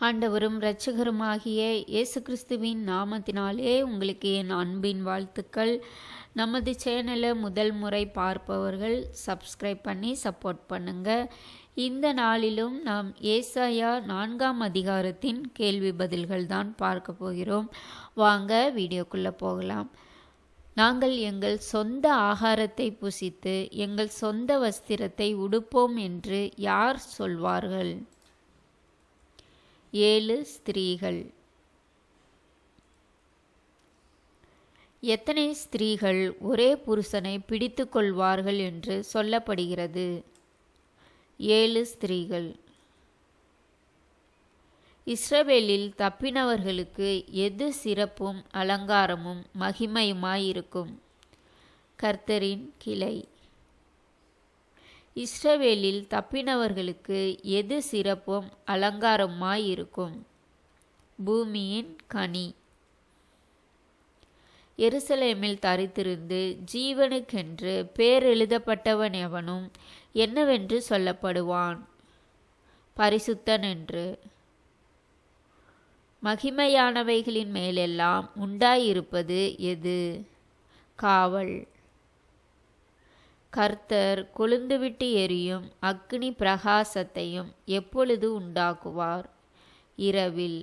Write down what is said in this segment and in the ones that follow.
ஆண்டவரும் இரட்சகருமாகிய இயேசு கிறிஸ்துவின் நாமத்தினாலே உங்களுக்கு என் அன்பின் வாழ்த்துக்கள். நமது சேனலை முதல் முறை பார்ப்பவர்கள் சப்ஸ்கிரைப் பண்ணி சப்போர்ட் பண்ணுங்க. இந்த நாளிலும் நாம் ஏசாயா 4ஆம் அதிகாரத்தின் கேள்வி பதில்கள் தான் பார்க்க போகிறோம். வாங்க வீடியோக்குள்ளே போகலாம். நாங்கள் எங்கள் சொந்த ஆகாரத்தை புசித்து எங்கள் சொந்த வஸ்திரத்தை உடுப்போம் என்று யார் சொல்வார்கள்? 7 ஸ்திரீகள். எத்தனை ஸ்திரீகள் ஒரே புருஷனை பிடித்து கொள்வார்கள் என்று சொல்லப்படுகிறது? 7 ஸ்திரீகள். இஸ்ரவேலில் தப்பினவர்களுக்கு எது சிறப்பும் அலங்காரமும் மகிமையுமாயிருக்கும்? கர்த்தரின் கிளை. இஸ்ரவேலில் தப்பினவர்களுக்கு எது சிறப்பும் அலங்காரமாயிருக்கும்? பூமியின் கனி. எருசலேமில் தரித்திருந்து ஜீவனுக்கென்று பேரெழுதப்பட்டவன் எவனும் என்னவென்று சொல்லப்படுவான்? பரிசுத்தன் என்று. மகிமையானவைகளின் மேலெல்லாம் உண்டாயிருப்பது எது? காவல். கர்த்தர் கொழுந்துவிட்டு எரியும் அக்கினி பிரகாசத்தையும் எப்பொழுது உண்டாக்குவார்? இரவில்.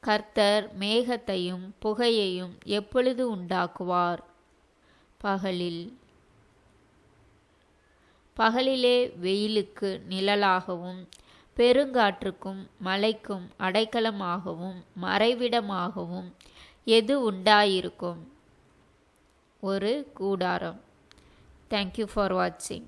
கர்த்தர் மேகத்தையும் புகையையும் எப்பொழுது உண்டாக்குவார்? பகலில். பகலிலே வெயிலுக்கு நிழலாகவும் பெருங்காற்றுக்கும் மழைக்கும் அடைக்கலமாகவும் மறைவிடமாகவும் எது உண்டாயிருக்கும்? ஒரு கூடாரம். Thank you for watching.